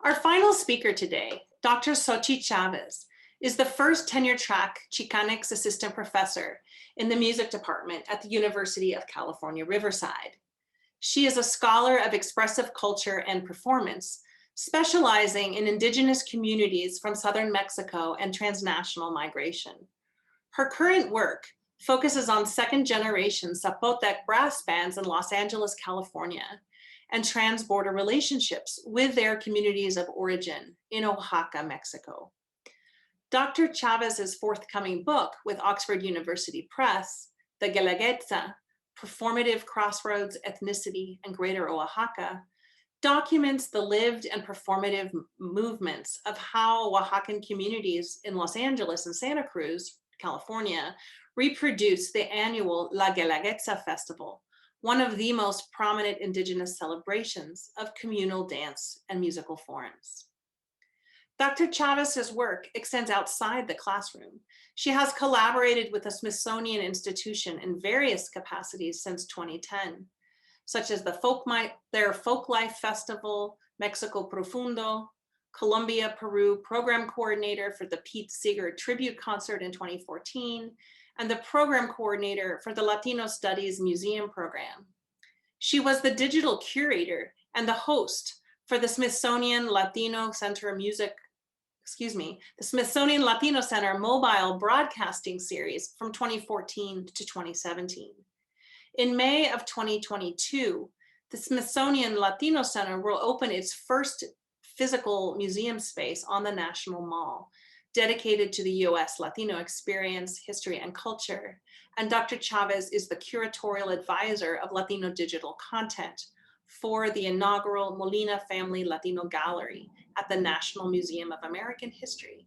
Our final speaker today, Dr. Xóchitl Chávez, is the first tenure-track Chicanx assistant professor in the music department at the University of California, Riverside. She is a scholar of expressive culture and performance, specializing in indigenous communities from southern Mexico and transnational migration. Her current work focuses on second-generation Zapotec brass bands in Los Angeles, California, and trans-border relationships with their communities of origin in Oaxaca, Mexico. Dr. Chávez's forthcoming book with Oxford University Press, The Guelaguetza, Performative Crossroads, Ethnicity, and Greater Oaxaca, documents the lived and performative movements of how Oaxacan communities in Los Angeles and Santa Cruz, California, reproduce the annual La Guelaguetza Festival, one of the most prominent indigenous celebrations of communal dance and musical forms. Dr. Chávez's work extends outside the classroom. She has collaborated with the Smithsonian Institution in various capacities since 2010, such as their Folklife Festival, Mexico Profundo, Colombia, Peru program coordinator for the Pete Seeger Tribute Concert in 2014, and the program coordinator for the Latino Studies Museum program. She was the digital curator and the host for the Smithsonian Latino Center mobile broadcasting series from 2014 to 2017. In May of 2022, the Smithsonian Latino Center will open its first physical museum space on the National Mall, dedicated to the U.S. Latino experience, history, and culture. And Dr. Chávez is the curatorial advisor of Latino digital content for the inaugural Molina Family Latino Gallery at the National Museum of American History,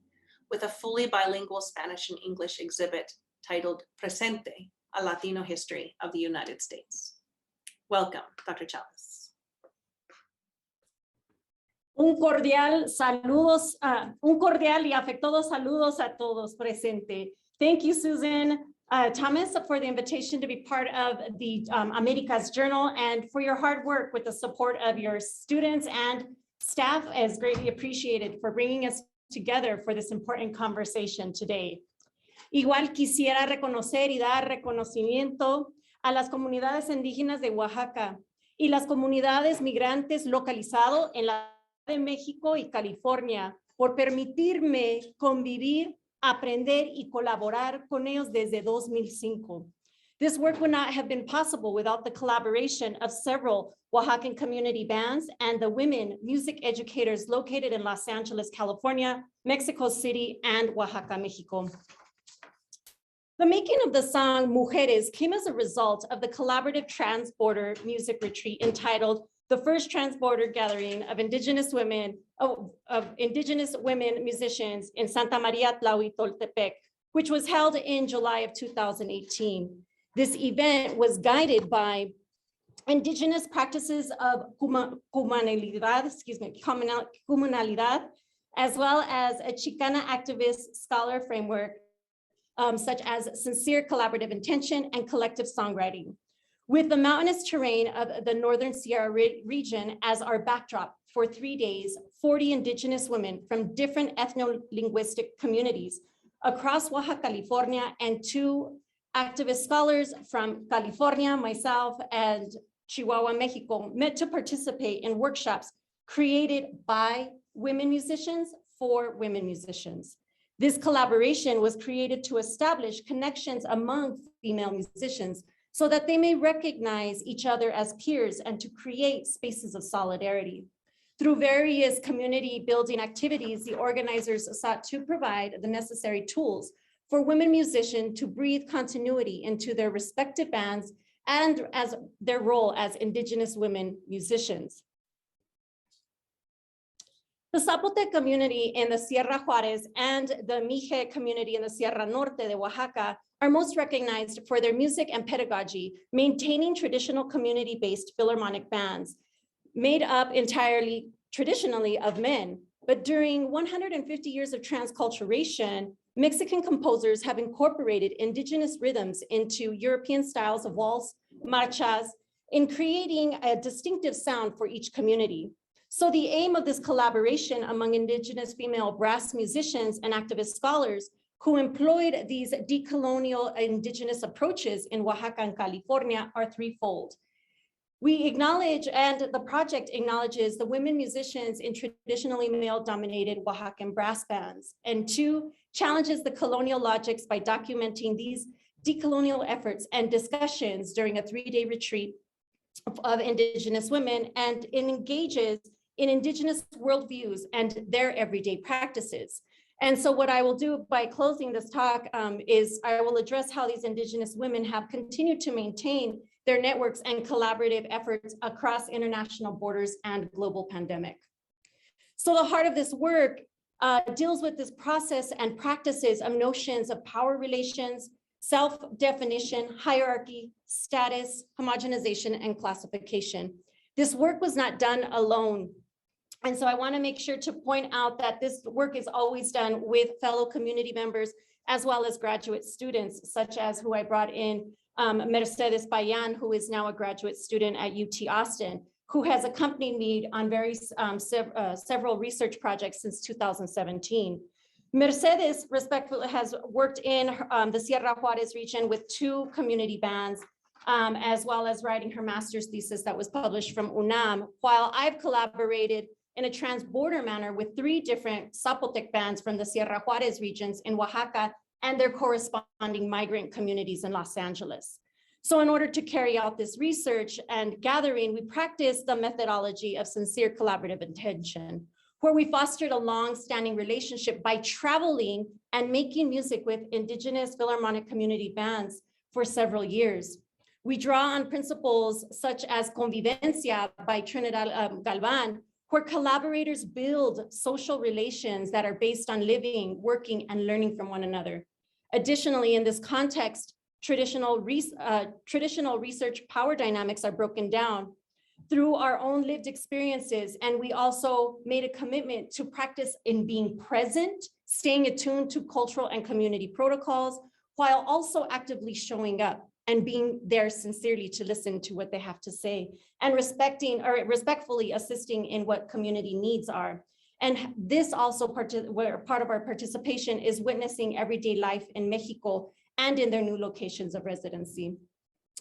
with a fully bilingual Spanish and English exhibit titled Presente, a Latino History of the United States. Welcome, Dr. Chávez. Un cordial y afectuosos saludos a todos presente. Thank you, Susan Thomas, for the invitation to be part of the Americas Journal and for your hard work with the support of your students and staff is greatly appreciated for bringing us together for this important conversation today. Igual quisiera reconocer y dar reconocimiento a las comunidades indígenas de Oaxaca y las comunidades migrantes localizadas en la de México y California por permitirme convivir, aprender y colaborar con ellos desde 2005. This work would not have been possible without the collaboration of several Oaxacan community bands and the women music educators located in Los Angeles, California, Mexico City, and Oaxaca, Mexico. The making of the song Mujeres came as a result of the collaborative trans-border music retreat entitled The First Trans-Border Gathering of Indigenous Women musicians in Santa Maria Tlahuitoltepec, which was held in July of 2018. This event was guided by indigenous practices of comunalidad, as well as a Chicana activist scholar framework, such as sincere collaborative intention and collective songwriting. With the mountainous terrain of the Northern Sierra region as our backdrop for 3 days, 40 indigenous women from different ethno-linguistic communities across Oaxaca, California, and 2 activist scholars from California, myself, and Chihuahua, Mexico, met to participate in workshops created by women musicians for women musicians. This collaboration was created to establish connections among female musicians so that they may recognize each other as peers and to create spaces of solidarity. Through various community building activities, the organizers sought to provide the necessary tools for women musicians to breathe continuity into their respective bands and as their role as indigenous women musicians. The Zapotec community in the Sierra Juárez and the Mije community in the Sierra Norte de Oaxaca are most recognized for their music and pedagogy, maintaining traditional community-based philharmonic bands made up entirely traditionally of men. But during 150 years of transculturation, Mexican composers have incorporated indigenous rhythms into European styles of waltz, marchas, in creating a distinctive sound for each community. So the aim of this collaboration among Indigenous female brass musicians and activist scholars who employed these decolonial Indigenous approaches in Oaxaca and California are threefold. We acknowledge, and the project acknowledges, the women musicians in traditionally male-dominated Oaxacan brass bands, and two, challenges the colonial logics by documenting these decolonial efforts and discussions during a 3-day retreat of Indigenous women, and it engages in Indigenous worldviews and their everyday practices. And so what I will do by closing this talk is I will address how these Indigenous women have continued to maintain their networks and collaborative efforts across international borders and global pandemic. So the heart of this work deals with this process and practices of notions of power relations, self-definition, hierarchy, status, homogenization, and classification. This work was not done alone. And so I want to make sure to point out that this work is always done with fellow community members, as well as graduate students, such as who I brought in, Mercedes Payan, who is now a graduate student at UT Austin, who has accompanied me on several research projects since 2017. Mercedes respectfully has worked in the Sierra Juarez region with 2 community bands, as well as writing her master's thesis that was published from UNAM, while I've collaborated in a trans-border manner with 3 different Zapotec bands from the Sierra Juarez regions in Oaxaca and their corresponding migrant communities in Los Angeles. So in order to carry out this research and gathering, we practiced the methodology of sincere collaborative intention, where we fostered a long-standing relationship by traveling and making music with Indigenous Philharmonic community bands for several years. We draw on principles such as Convivencia by Trinidad Galvan, where collaborators build social relations that are based on living, working, and learning from one another. Additionally, in this context, traditional research power dynamics are broken down through our own lived experiences. And we also made a commitment to practice in being present, staying attuned to cultural and community protocols, while also actively showing up and being there sincerely to listen to what they have to say, and respectfully assisting in what community needs are. And this also part of our participation is witnessing everyday life in Mexico and in their new locations of residency.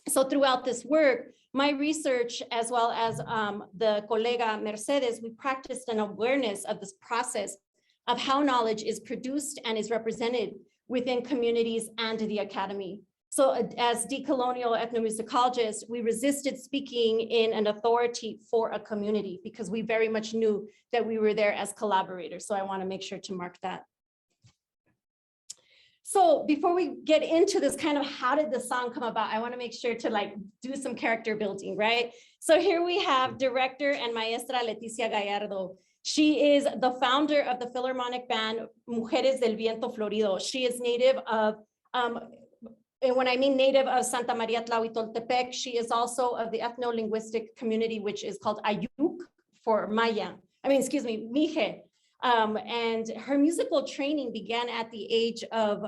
So throughout this work, my research, as well as the colega Mercedes, we practiced an awareness of this process of how knowledge is produced and is represented within communities and the academy. So as decolonial ethnomusicologists, we resisted speaking in an authority for a community because we very much knew that we were there as collaborators. So I want to make sure to mark that. So before we get into this kind of how did the song come about, I want to make sure to do some character building, right? So here we have director and maestra Leticia Gallardo. She is the founder of the Philharmonic band Mujeres del Viento Florido. She is native of, and when I mean native of Santa Maria Tlahuitoltepec, she is also of the ethno-linguistic community, which is called Ayuk for Maya. Mije. And her musical training began at the age of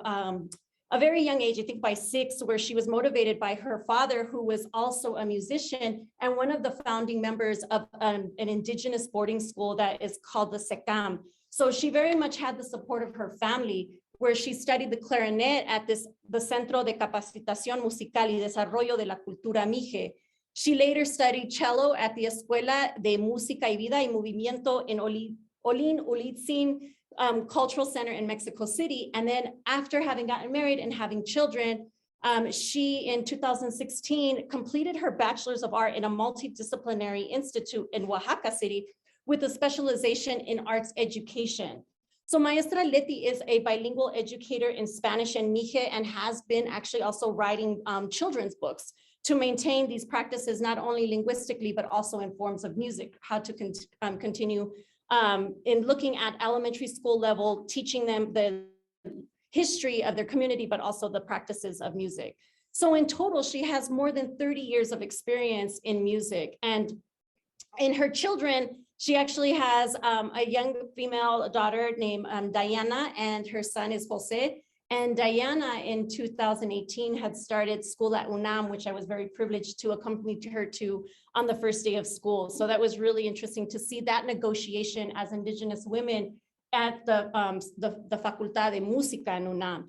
a very young age, I think by 6, where she was motivated by her father, who was also a musician and one of the founding members of an indigenous boarding school that is called the SECAM. So she very much had the support of her family, where she studied the clarinet at the Centro de Capacitación Musical y Desarrollo de la Cultura Mije. She later studied cello at the Escuela de Música y Vida y Movimiento in Olin Ulitzin Cultural Center in Mexico City. And then after having gotten married and having children, she in 2016 completed her Bachelor's of Art in a multidisciplinary institute in Oaxaca City with a specialization in arts education. So Maestra Leti is a bilingual educator in Spanish and Mije and has been actually also writing children's books to maintain these practices, not only linguistically, but also in forms of music, how to continue in looking at elementary school level, teaching them the history of their community, but also the practices of music. So in total, she has more than 30 years of experience in music. And in her children, she actually has a young female daughter named Diana, and her son is Jose. And Diana in 2018 had started school at UNAM, which I was very privileged to accompany her to on the first day of school. So that was really interesting to see that negotiation as Indigenous women at the Facultad de Música in UNAM.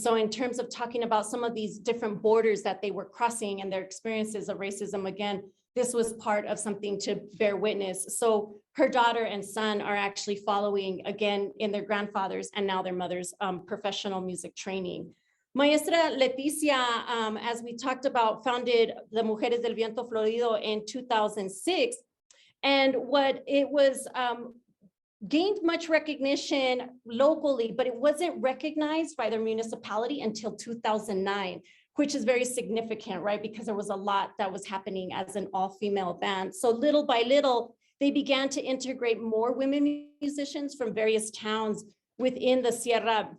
So in terms of talking about some of these different borders that they were crossing and their experiences of racism, again, this was part of something to bear witness. So her daughter and son are actually following, again, in their grandfathers and now their mother's professional music training. Maestra Leticia, as we talked about, founded the Mujeres del Viento Florido in 2006. And what it was, gained much recognition locally, but it wasn't recognized by the municipality until 2009, which is very significant, right? Because there was a lot that was happening as an all-female band. So little by little, they began to integrate more women musicians from various towns within the Sierra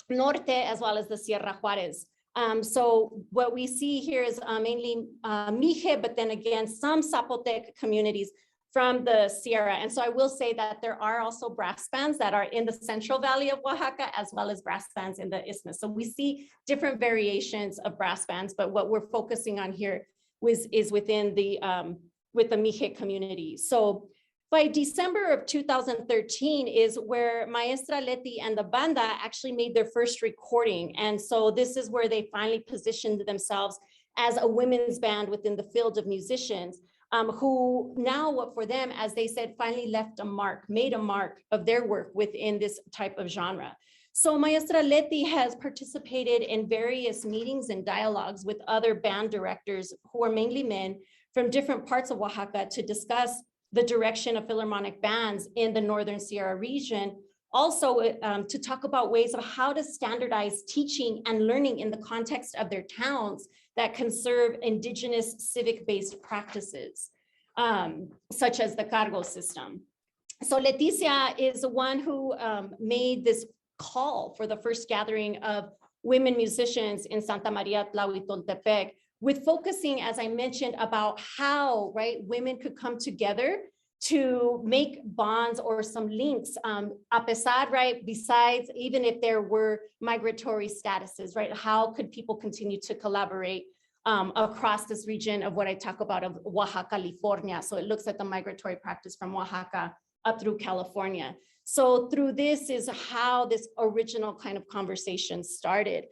Norte, as well as the Sierra Juarez. So what we see here is mainly Mije, but then again, some Zapotec communities from the Sierra. And so I will say that there are also brass bands that are in the Central Valley of Oaxaca, as well as brass bands in the Isthmus. So we see different variations of brass bands, but what we're focusing on here is within the, with the Mije community. So by December of 2013 is where Maestra Leti and the banda actually made their first recording. And so this is where they finally positioned themselves as a women's band within the field of musicians. Who now, for them, as they said, finally left a mark, made a mark of their work within this type of genre. So Maestra Leti has participated in various meetings and dialogues with other band directors who are mainly men from different parts of Oaxaca to discuss the direction of Philharmonic bands in the Northern Sierra region. Also to talk about ways of how to standardize teaching and learning in the context of their towns that conserve Indigenous civic-based practices, such as the cargo system. So Leticia is the one who made this call for the first gathering of women musicians in Santa Maria Tlahuitoltepec, with focusing, as I mentioned, about how, right, women could come together to make bonds or some links, a pesar, right, besides, even if there were migratory statuses, right, how could people continue to collaborate across this region of what I talk about of Oaxaca, California. So it looks at the migratory practice from Oaxaca up through California. So through this is how this original kind of conversation started.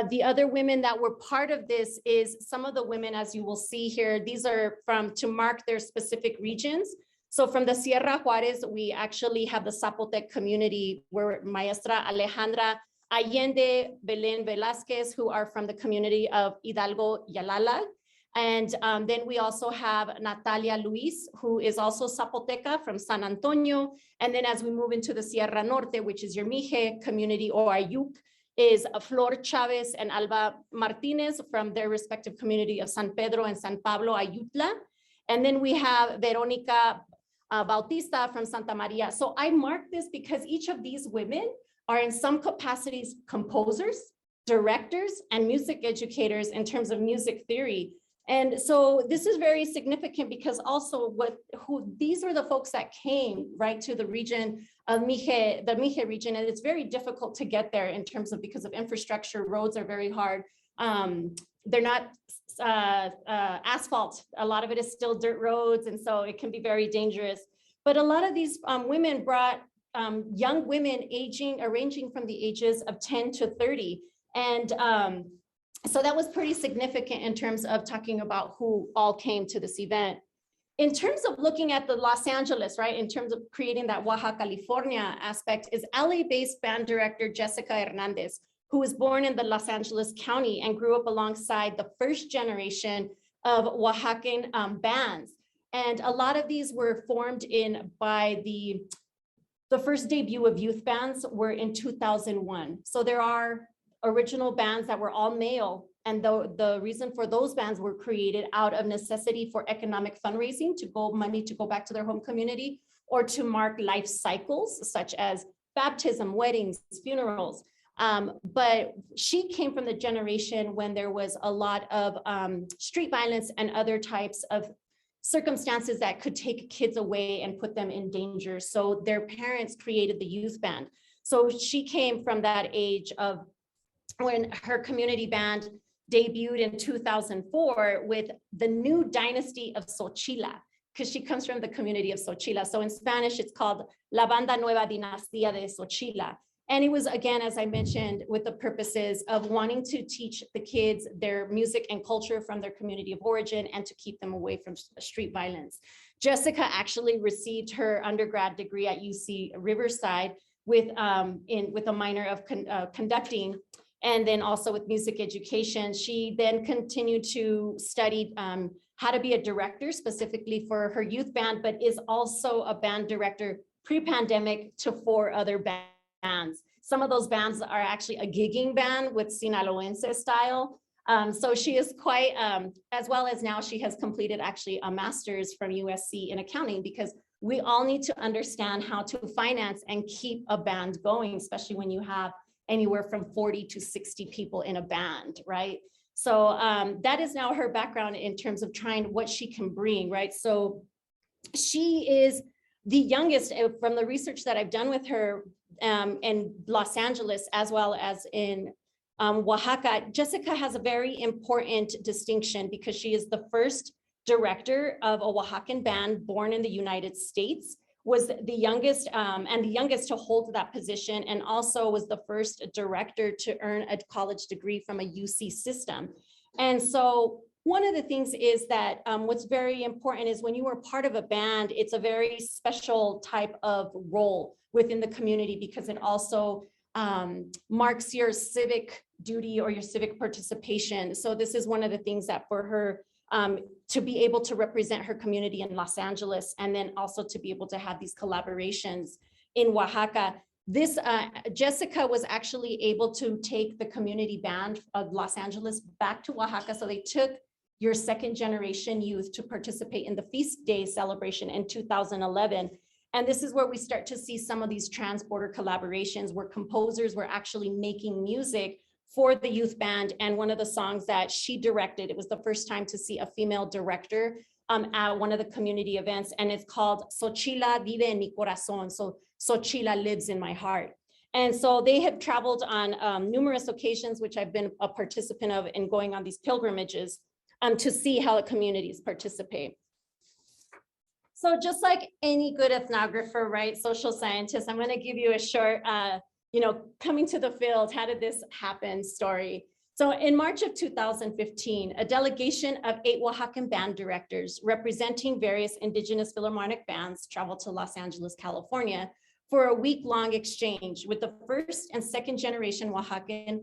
The other women that were part of this is some of the women, as you will see here, these are from to mark their specific regions. So from the Sierra Juarez, we actually have the Zapotec community where Maestra Alejandra Allende, Belén Velázquez, who are from the community of Hidalgo Yalala. And then we also have Natalia Luis, who is also Zapoteca from San Antonio. And then as we move into the Sierra Norte, which is your Mije community or Ayuk, is Flor Chávez and Alba Martinez from their respective community of San Pedro and San Pablo Ayutla. And then we have Verónica Bautista from Santa Maria. So I mark this because each of these women are in some capacities composers, directors, and music educators in terms of music theory. And so this is very significant because also these are the folks that came right to the region of Mije, the Mije region, and it's very difficult to get there in terms of because of infrastructure. Roads are very hard. They're not asphalt. A lot of it is still dirt roads, and so it can be very dangerous. But a lot of these women brought young women ranging from the ages of 10 to 30, and so that was pretty significant in terms of talking about who all came to this event. In terms of looking at the Los Angeles, right, in terms of creating that Oaxaca, California aspect, is LA-based band director Jessica Hernandez, who was born in the Los Angeles County and grew up alongside the first generation of Oaxacan bands. And a lot of these were formed by the first debut of youth bands were in 2001. So there are original bands that were all male. And the reason for those bands were created out of necessity for economic fundraising money to go back to their home community or to mark life cycles such as baptism, weddings, funerals. But she came from the generation when there was a lot of street violence and other types of circumstances that could take kids away and put them in danger. So their parents created the youth band. So she came from that age of when her community band debuted in 2004 with the new dynasty of Xóchitl, because she comes from the community of Xóchitl. So in Spanish, it's called La Banda Nueva Dinastía de Xóchitl. And it was, again, as I mentioned, with the purposes of wanting to teach the kids their music and culture from their community of origin and to keep them away from street violence. Jessica actually received her undergrad degree at UC Riverside with a minor of conducting, and then also with music education. She then continued to study how to be a director specifically for her youth band, but is also a band director pre-pandemic to 4 other bands. Some of those bands are actually a gigging band with Sinaloense style. So she is quite, as well as now she has completed actually a master's from USC in accounting, because we all need to understand how to finance and keep a band going, especially when you have anywhere from 40 to 60 people in a band, right? So that is now her background in terms of trying what she can bring, right? So she is the youngest from the research that I've done with her in Los Angeles, as well as in Oaxaca. Jessica has a very important distinction because she is the first director of a Oaxacan band born in the United States, was the youngest and the youngest to hold that position, and also was the first director to earn a college degree from a UC system. And so one of the things is that what's very important is when you are part of a band, it's a very special type of role within the community, because it also marks your civic duty or your civic participation. So this is one of the things that for her to be able to represent her community in Los Angeles, and then also to be able to have these collaborations in Oaxaca. This Jessica was actually able to take the community band of Los Angeles back to Oaxaca. So they took your second generation youth to participate in the feast day celebration in 2011. And this is where we start to see some of these trans-border collaborations where composers were actually making music for the youth band. And one of the songs that she directed, it was the first time to see a female director at one of the community events, and it's called Xóchitl Vive en Mi Corazón. So Xóchitl lives in my heart. And so they have traveled on numerous occasions, which I've been a participant of in going on these pilgrimages to see how the communities participate. So just like any good ethnographer, right, social scientist, I'm going to give you a short, coming to the field, how did this happen story. So in March of 2015, a delegation of 8 Oaxacan band directors representing various indigenous philharmonic bands traveled to Los Angeles, California for a week-long exchange with the first and second generation Oaxacan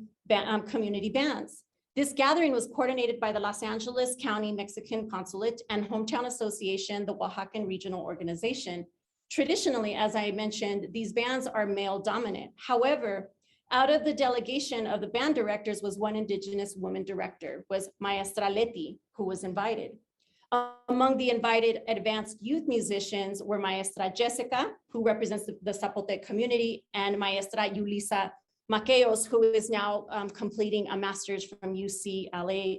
community bands. This gathering was coordinated by the Los Angeles County Mexican Consulate and Hometown Association, the Oaxacan Regional Organization. Traditionally, as I mentioned, these bands are male dominant. However, out of the delegation of the band directors was one indigenous woman director, was Maestra Leti, who was invited. Among the invited advanced youth musicians were Maestra Jessica, who represents the Zapotec community, and Maestra Yulisa Maqueos, who is now completing a master's from UCLA,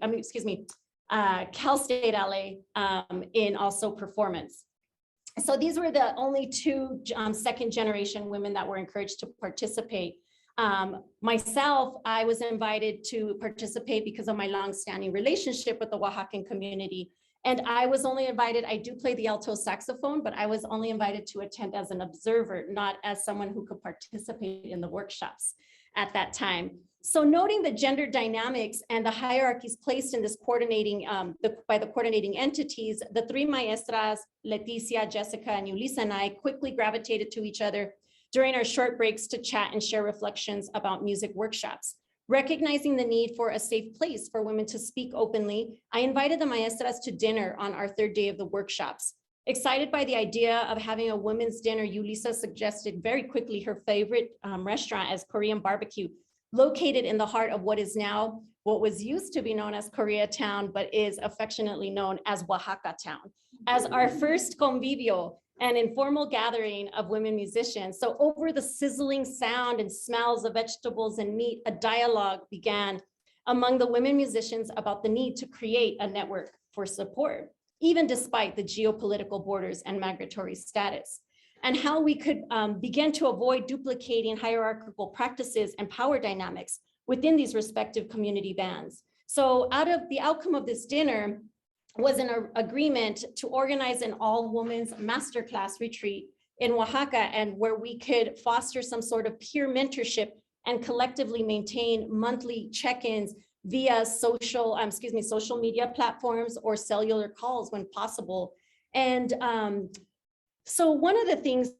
Cal State LA in also performance. So these were the only 2 second generation women that were encouraged to participate. Myself, I was invited to participate because of my long-standing relationship with the Oaxacan community. And I was only invited, I do play the alto saxophone, but I was only invited to attend as an observer, not as someone who could participate in the workshops at that time. So noting the gender dynamics and the hierarchies placed in this coordinating, by the coordinating entities, the 3 maestras, Leticia, Jessica, and Yulisa, and I quickly gravitated to each other during our short breaks to chat and share reflections about music workshops. Recognizing the need for a safe place for women to speak openly, I invited the maestras to dinner on our 3rd day of the workshops. Excited by the idea of having a women's dinner, Yulisa suggested very quickly her favorite restaurant as Korean barbecue, located in the heart of what is now, what was used to be known as Koreatown, but is affectionately known as Oaxaca Town, as our first convivio, an informal gathering of women musicians. So over the sizzling sound and smells of vegetables and meat, a dialogue began among the women musicians about the need to create a network for support, even despite the geopolitical borders and migratory status, and how we could begin to avoid duplicating hierarchical practices and power dynamics within these respective community bands. So out of the outcome of this dinner was an agreement to organize an all-women's masterclass retreat in Oaxaca, and where we could foster some sort of peer mentorship and collectively maintain monthly check-ins via social media platforms or cellular calls when possible. And so one of the things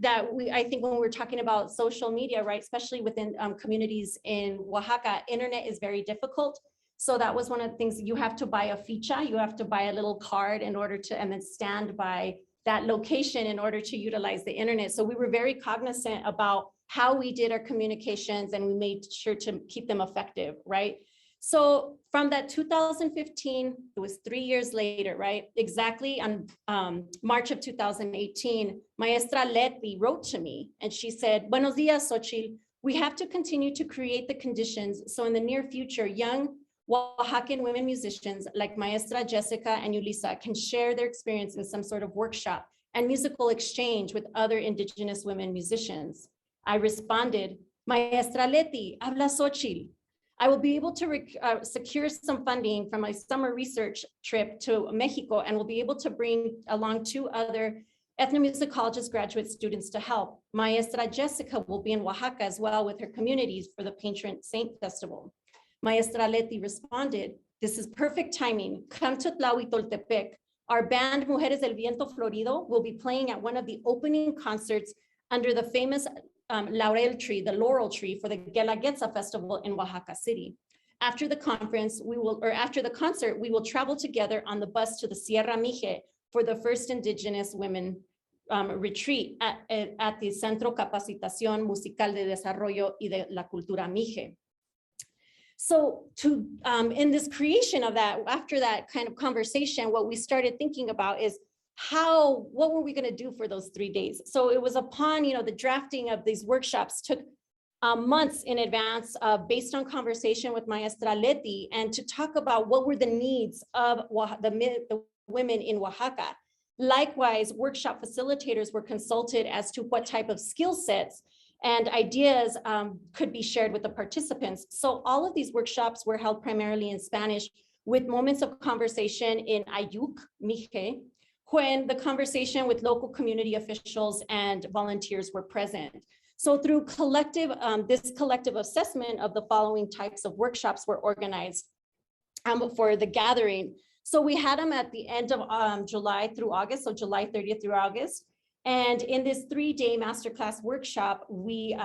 that I think when we're talking about social media, right, especially within communities in Oaxaca, internet is very difficult. So that was one of the things. You have to buy a ficha, you have to buy a little card in order to, and then stand by that location in order to utilize the internet. So we were very cognizant about how we did our communications, and we made sure to keep them effective, right? So from that 2015, it was 3 years later, right? Exactly on March of 2018, Maestra Leti wrote to me and she said, "Buenos dias, Xóchitl. We have to continue to create the conditions so in the near future, young Oaxacan women musicians like Maestra Jessica and Yulisa can share their experience in some sort of workshop and musical exchange with other indigenous women musicians." I responded, "Maestra Leti, habla Xóchitl. I will be able to secure some funding from my summer research trip to Mexico, and will be able to bring along 2 other ethnomusicologist graduate students to help. Maestra Jessica will be in Oaxaca as well with her communities for the Patron Saint Festival." Maestra Leti responded, "This is perfect timing. Come to Tlahuitoltepec. Our band Mujeres del Viento Florido will be playing at one of the opening concerts under the famous laurel tree, the laurel tree, for the Guelaguetza Festival in Oaxaca City. After the concert, we will travel together on the bus to the Sierra Mije for the first indigenous women retreat at the Centro Capacitación Musical de Desarrollo y de la Cultura Mije." So in this creation of that, after that kind of conversation, what we started thinking about is what were we going to do for those 3 days? So it was upon, the drafting of these workshops took months in advance, based on conversation with Maestra Leti, and to talk about what were the needs of the women in Oaxaca. Likewise, workshop facilitators were consulted as to what type of skill sets and ideas could be shared with the participants. So all of these workshops were held primarily in Spanish, with moments of conversation in Ayuk, Mije, when the conversation with local community officials and volunteers were present. So through this collective assessment of the following types of workshops were organized for the gathering. So we had them at the end of July through August, so July 30th through August. And in this 3-day masterclass workshop, we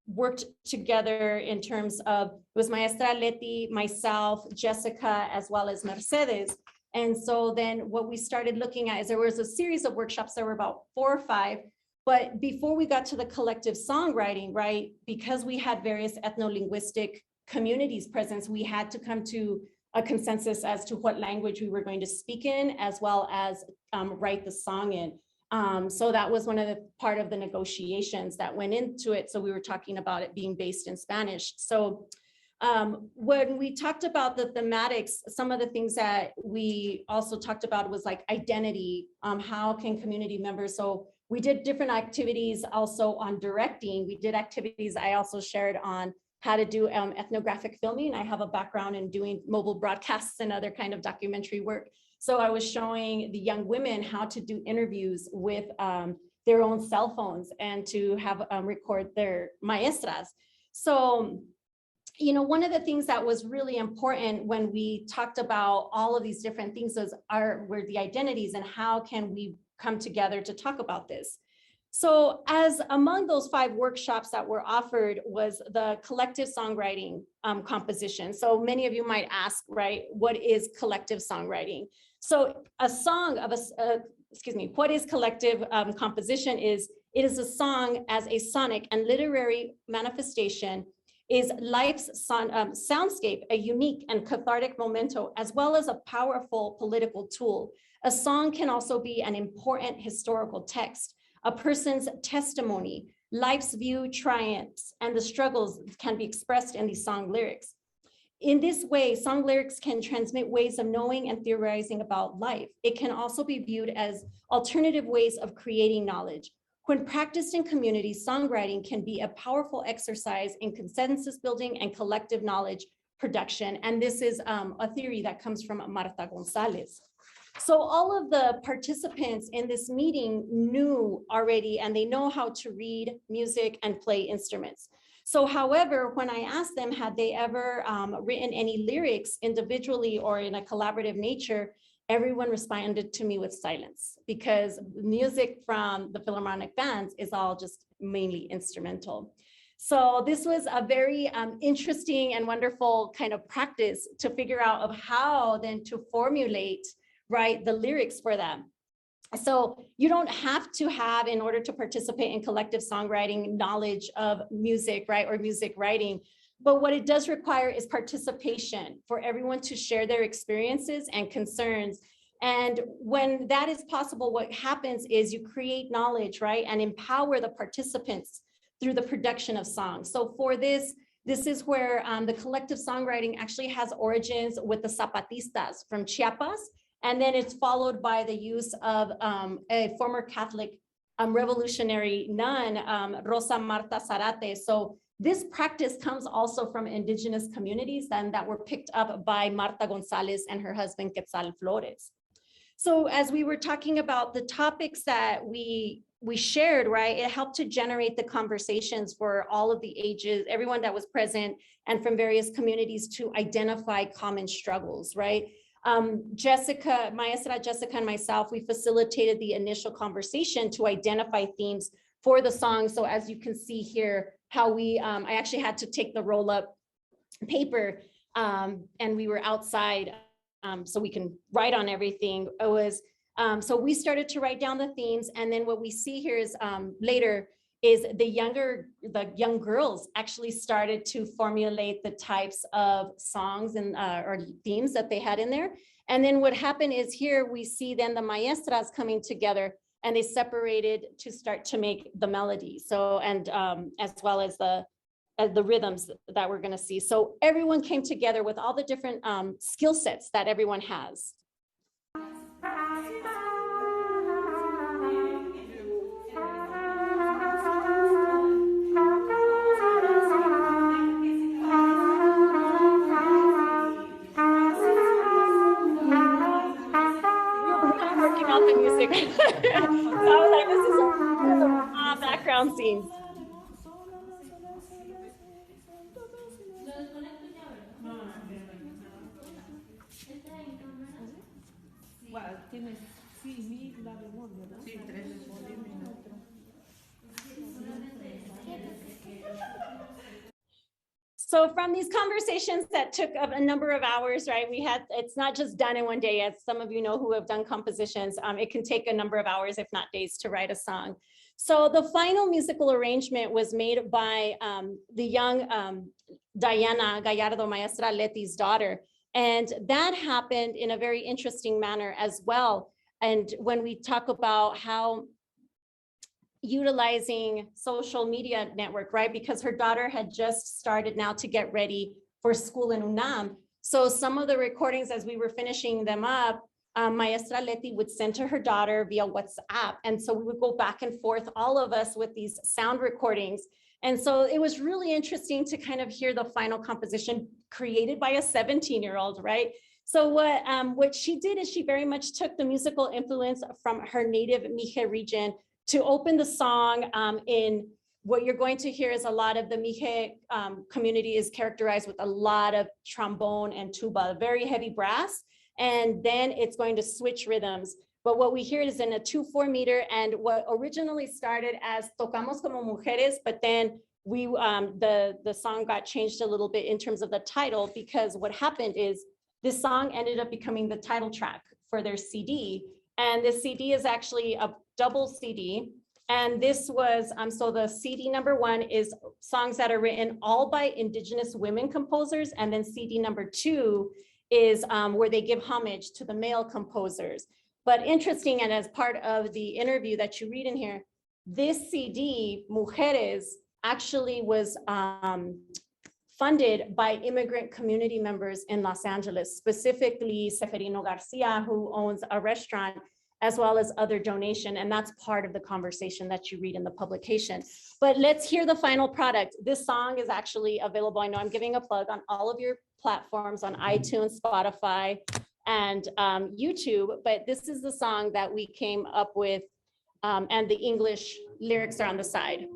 worked together in terms of, it was Maestra Leti, myself, Jessica, as well as Mercedes. And so then what we started looking at is there was a series of workshops, there were about 4 or 5, but before we got to the collective songwriting, right, because we had various ethno-linguistic communities present, we had to come to a consensus as to what language we were going to speak in, as well as write the song in. So that was one of the part of the negotiations that went into it. So we were talking about it being based in Spanish. So when we talked about the thematics, some of the things that we also talked about was like identity, how can community members, so we did different activities also on directing. We did activities I also shared on how to do ethnographic filming. I have a background in doing mobile broadcasts and other kind of documentary work. So I was showing the young women how to do interviews with their own cell phones and to have record their maestras. So, one of the things that was really important when we talked about all of these different things were the identities and how can we come together to talk about this. So as among those 5 workshops that were offered was the collective songwriting composition. So many of you might ask, right, what is collective songwriting? So a song of what is collective composition is, it is a song as a sonic and literary manifestation, is life's soundscape, a unique and cathartic memento, as well as a powerful political tool. A song can also be an important historical text, a person's testimony, life's view, triumphs, and the struggles can be expressed in these song lyrics. In this way, song lyrics can transmit ways of knowing and theorizing about life. It can also be viewed as alternative ways of creating knowledge. When practiced in community, songwriting can be a powerful exercise in consensus building and collective knowledge production. And this is a theory that comes from Marta Gonzalez. So all of the participants in this meeting knew already, and they know how to read music and play instruments. So however, when I asked them, had they ever written any lyrics individually or in a collaborative nature, everyone responded to me with silence, because music from the Philharmonic bands is all just mainly instrumental. So this was a very interesting and wonderful kind of practice to figure out of how then to formulate, right, the lyrics for them. So you don't have to have, in order to participate in collective songwriting, knowledge of music, right, or music writing. But what it does require is participation for everyone to share their experiences and concerns. And when that is possible, what happens is you create knowledge, right, and empower the participants through the production of songs. So for this is where the collective songwriting actually has origins with the Zapatistas from Chiapas. And then it's followed by the use of a former Catholic revolutionary nun, Rosa Marta Zarate. So this practice comes also from indigenous communities and that were picked up by Marta Gonzalez and her husband Quetzal Flores. So as we were talking about the topics that we shared, right, it helped to generate the conversations for all of the ages, everyone that was present and from various communities to identify common struggles, right? Maestra Jessica and myself, we facilitated the initial conversation to identify themes for the song. So as you can see here, how I actually had to take the roll up paper and we were outside so we can write on everything. It was, so we started to write down the themes. And then what we see here is later is the young girls actually started to formulate the types of songs and or themes that they had in there. And then what happened is here we see then the maestras coming together and they separated to start to make the melody. So, and as well as the rhythms that we're gonna see. So everyone came together with all the different skill sets that everyone has. Out the music. So I was like, this is a background scenes. So from these conversations that took a number of hours, right, it's not just done in one day, as some of you know who have done compositions, it can take a number of hours, if not days, to write a song. So the final musical arrangement was made by the young Diana Gallardo, Maestra Leti's daughter. And that happened in a very interesting manner as well. And when we talk about how utilizing social media network, right? Because her daughter had just started now to get ready for school in UNAM. So some of the recordings, as we were finishing them up, Maestra Leti would send to her daughter via WhatsApp. And so we would go back and forth, all of us, with these sound recordings. And so it was really interesting to kind of hear the final composition created by a 17-year-old, right? So what she did is she very much took the musical influence from her native Mije region to open the song. In what you're going to hear is a lot of the Mije community is characterized with a lot of trombone and tuba, very heavy brass, and then it's going to switch rhythms. But what we hear is in a 2/4 meter, and what originally started as Tocamos como Mujeres, but then the song got changed a little bit in terms of the title, because what happened is this song ended up becoming the title track for their CD. And the CD is actually a double CD. And this was, so the CD number 1 is songs that are written all by Indigenous women composers. And then CD number 2 is where they give homage to the male composers. But interesting, and as part of the interview that you read in here, this CD, Mujeres, actually was funded by immigrant community members in Los Angeles, specifically Seferino Garcia, who owns a restaurant. as well as other donation. And that's part of the conversation that you read in the publication. But let's hear the final product. This song is actually available. I know I'm giving a plug on all of your platforms on iTunes, Spotify, and YouTube, but this is the song that we came up with, and the English lyrics are on the side.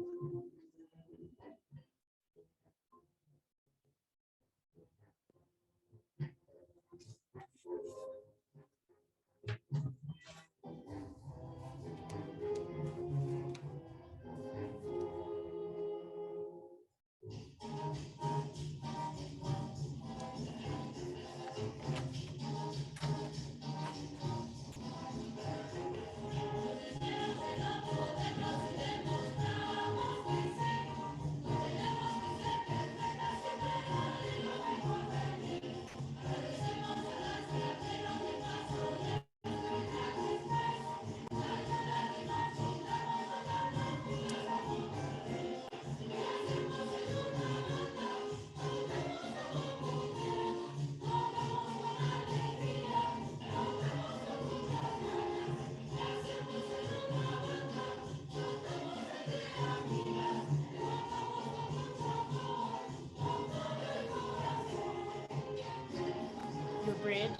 Your bridge.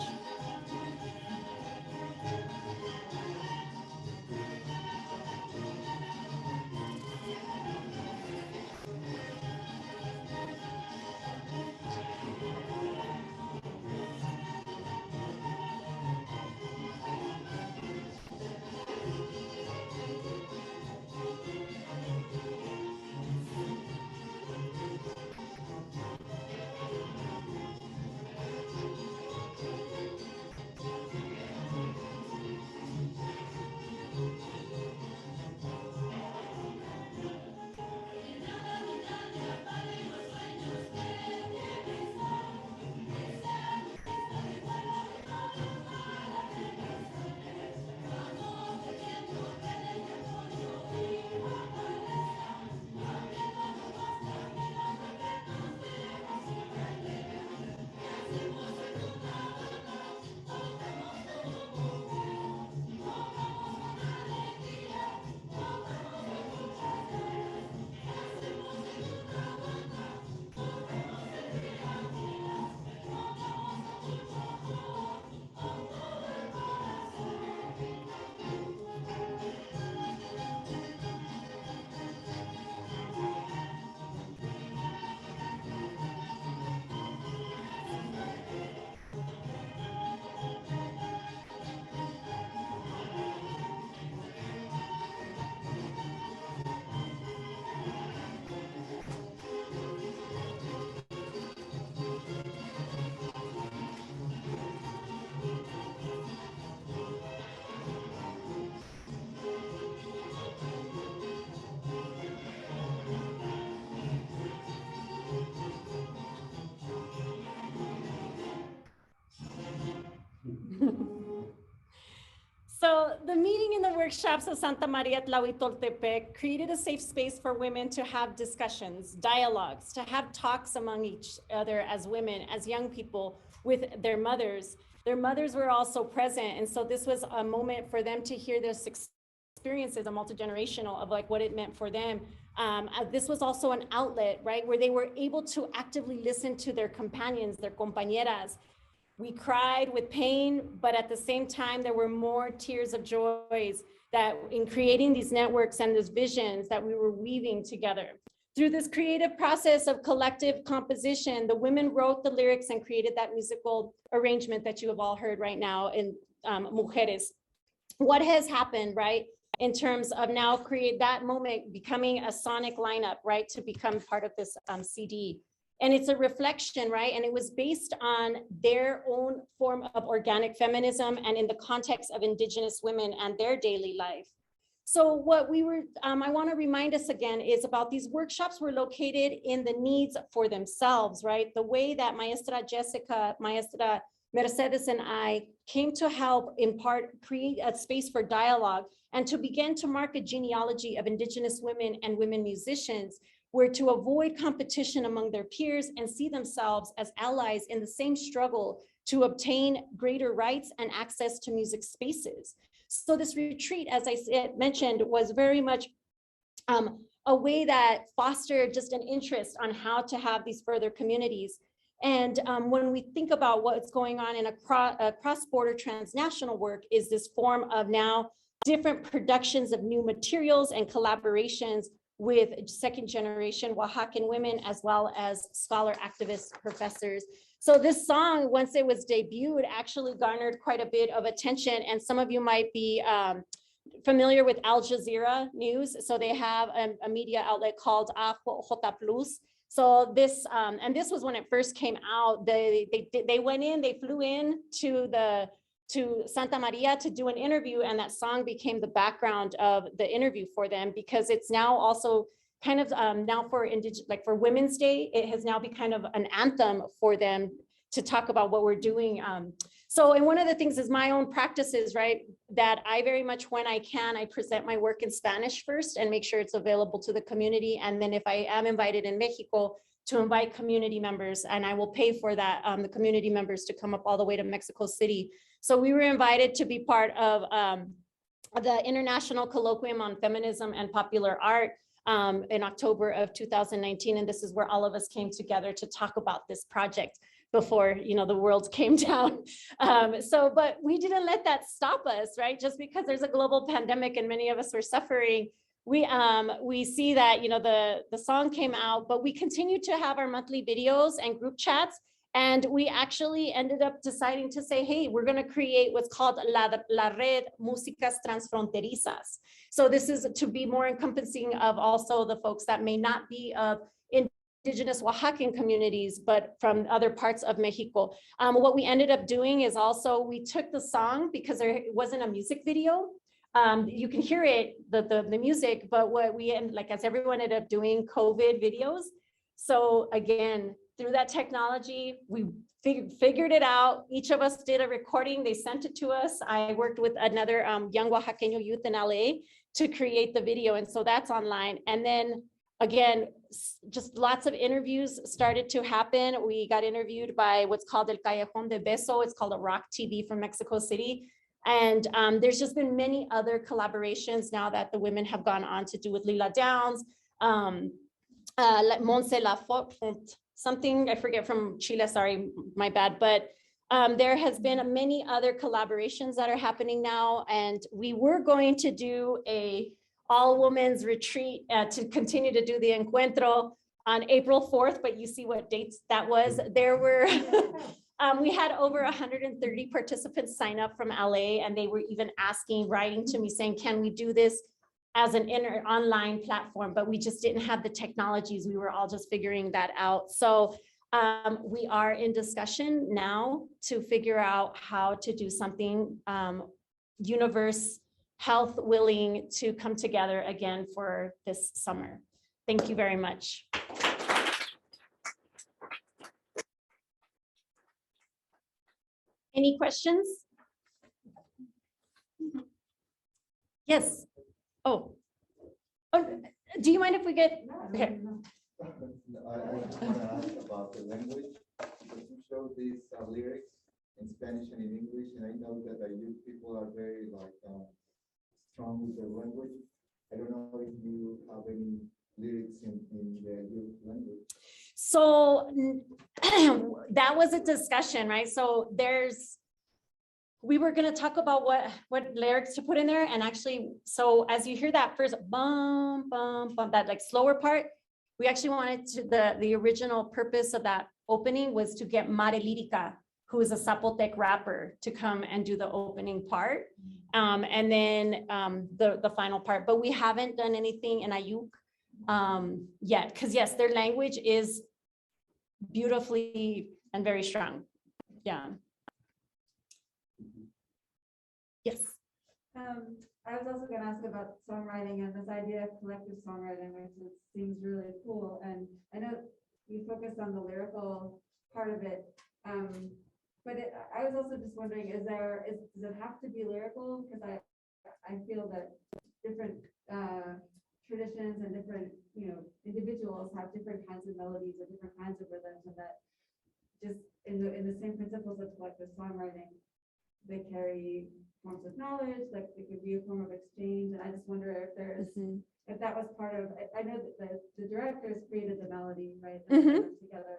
So the meeting in the workshops of Santa Maria Tlahuitoltepec created a safe space for women to have discussions, dialogues, to have talks among each other as women, as young people with their mothers. Their mothers were also present. And so this was a moment for them to hear this experiences, a multi-generational of like what it meant for them. This was also an outlet, right, where they were able to actively listen to their companions, their compañeras. We cried with pain, but at the same time, there were more tears of joys that in creating these networks and these visions that we were weaving together. Through this creative process of collective composition, the women wrote the lyrics and created that musical arrangement that you have all heard right now in Mujeres. What has happened, right, in terms of now create that moment becoming a sonic lineup, right, to become part of this CD. And it's a reflection, right? And it was based on their own form of organic feminism and in the context of Indigenous women and their daily life. So what we were, I want to remind us again is about these workshops were located in the needs for themselves, right? The way that Maestra Jessica, Maestra Mercedes and I came to help in part create a space for dialogue and to begin to mark a genealogy of Indigenous women and women musicians were to avoid competition among their peers and see themselves as allies in the same struggle to obtain greater rights and access to music spaces. So this retreat, as I mentioned, was very much a way that fostered just an interest on how to have these further communities. And when we think about what's going on in a cross-border transnational work, is this form of now different productions of new materials and collaborations with second generation Oaxacan women, as well as scholar activists, professors. So this song, once it was debuted, actually garnered quite a bit of attention. And some of you might be familiar with Al Jazeera News. So they have a media outlet called Xóchitl. So this, and this was when it first came out, they flew in to Santa Maria to do an interview, and that song became the background of the interview for them, because it's now also kind of now for for Women's Day, it has now become kind of an anthem for them to talk about what we're doing. So, and one of the things is my own practices, right, that I very much, when I can, I present my work in Spanish first and make sure it's available to the community. And then if I am invited in Mexico, to invite community members, and I will pay for that, the community members to come up all the way to Mexico City. So we were invited to be part of the International Colloquium on Feminism and Popular Art in October of 2019. And this is where all of us came together to talk about this project before, you know, the world came down. But we didn't let that stop us, right? Just because there's a global pandemic and many of us were suffering, we see that, you know, the song came out, but we continue to have our monthly videos and group chats. And we actually ended up deciding to say, hey, we're going to create what's called La Red Músicas Transfronterizas. So this is to be more encompassing of also the folks that may not be of indigenous Oaxacan communities, but from other parts of Mexico. What we ended up doing is also, we took the song, because there wasn't a music video. You can hear it, the music, but what we, as everyone ended up doing COVID videos. So again, through that technology, we figured it out. Each of us did a recording. They sent it to us. I worked with another young Oaxaqueño youth in LA to create the video. And so that's online. And then again, just lots of interviews started to happen. We got interviewed by what's called El Callejón de Beso. It's called a Rock TV from Mexico City. And there's just been many other collaborations now that the women have gone on to do with Lila Downs, Montse Lafont, something I forget, from Chile, sorry, my bad. But there has been many other collaborations that are happening now. And we were going to do a all-women's retreat to continue to do the encuentro on April 4th, but you see what dates that was. There were, we had over 130 participants sign up from LA, and they were even writing to me saying, can we do this as an online platform? But we just didn't have the technologies. We were all just figuring that out. So we are in discussion now to figure out how to do something universe health willing to come together again for this summer. Thank you very much. Any questions? Yes. Oh, do you mind if we get? Okay. I want to ask about the language, because you show these lyrics in Spanish and in English, and I know that the youth people are very strong with their language. I don't know if you have any lyrics in the youth language. So that was a discussion, right? So we were going to talk about what lyrics to put in there. And actually, so as you hear that first bum, bum, bum, that like slower part, we actually wanted to, the original purpose of that opening was to get Mare Lírica, who is a Zapotec rapper, to come and do the opening part. And then the final part, but we haven't done anything in Ayuk yet, because yes, their language is beautifully and very strong. Yeah. Yes. I was also going to ask about songwriting and this idea of collective songwriting, which seems really cool. And I know you focused on the lyrical part of it, but I was also just wondering, does it have to be lyrical? Because I feel that different traditions and different individuals have different kinds of melodies or different kinds of rhythms, and that just in the same principles of collective songwriting, they carry forms of knowledge, like it could be a form of exchange. And I just wonder if there's, if that was part of, I know that the directors created the melody, right? That they put together.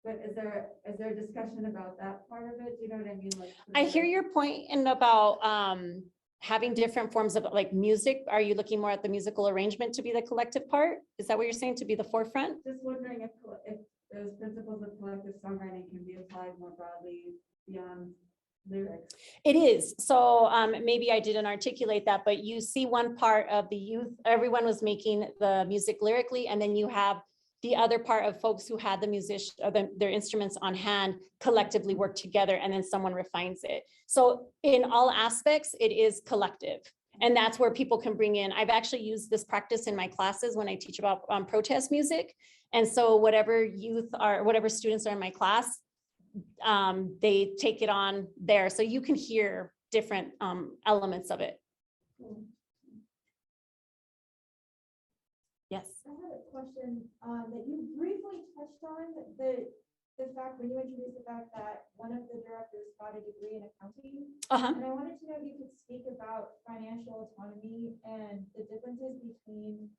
But is there a discussion about that part of it? Do you know what I mean? Like, I hear your point in about having different forms of like music. Are you looking more at the musical arrangement to be the collective part? Is that what you're saying, to be the forefront? just wondering if those principles of collective songwriting can be applied more broadly beyond lyrics. It is. So maybe I didn't articulate that, but you see one part of the youth, everyone was making the music lyrically, and then you have the other part of folks who had the musician, their instruments on hand, collectively work together, and then someone refines it. So in all aspects, it is collective. And that's where people can bring in. I've actually used this practice in my classes when I teach about protest music. And so whatever youth are, whatever students are in my class, they take it on there. So you can hear different elements of it. Yes. I had a question that you briefly touched on, the fact when you introduced the fact that one of the directors got a degree in accounting. And I wanted to know if you could speak about financial autonomy and the differences between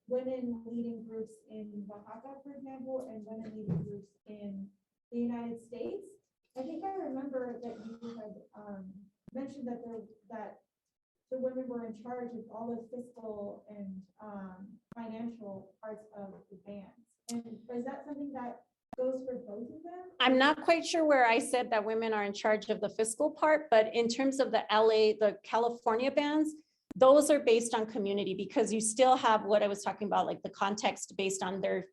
women leading groups in Oaxaca, for example, and women leading groups in the United States. I think I remember that you had mentioned that the women were in charge of all the fiscal and financial parts of the bands. And is that something that goes for both of them? I'm not quite sure where I said that women are in charge of the fiscal part, but in terms of the California bands, those are based on community, because you still have what I was talking about, like the context based on their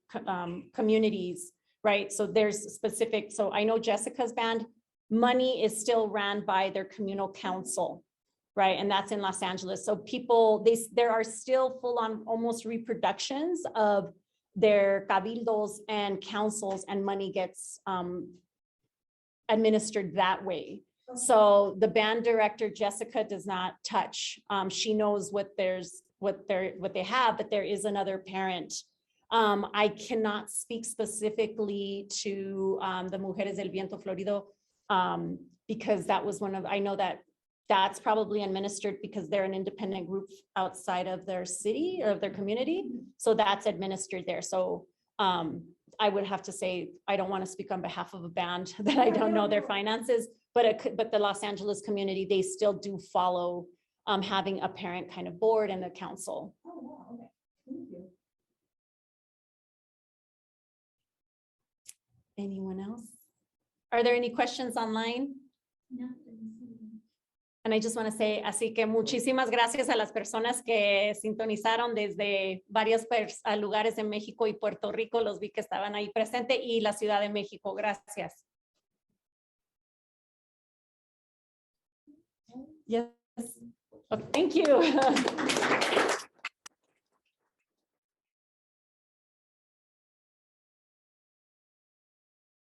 communities, right? So there's specific, so I know Jessica's band, money is still ran by their communal council, right? And that's in Los Angeles. So people, there are still full on almost reproductions of their cabildos and councils, and money gets administered that way. So the band director, Jessica, does not touch. She knows what they have, but there is another parent. I cannot speak specifically to the Mujeres del Viento Florido, because that was one of, I know that that's probably administered because they're an independent group outside of their city or of their community. So that's administered there. So I would have to say, I don't want to speak on behalf of a band that I don't know their finances, but the Los Angeles community, they still do follow having a parent kind of board and a council. Oh, wow, okay, thank you. Anyone else? Are there any questions online? No. And I just want to say, así que muchísimas gracias a las personas que sintonizaron desde varios lugares de México y Puerto Rico. Los vi que estaban ahí presentes, y la Ciudad de México. Gracias. Yes. Oh, thank you.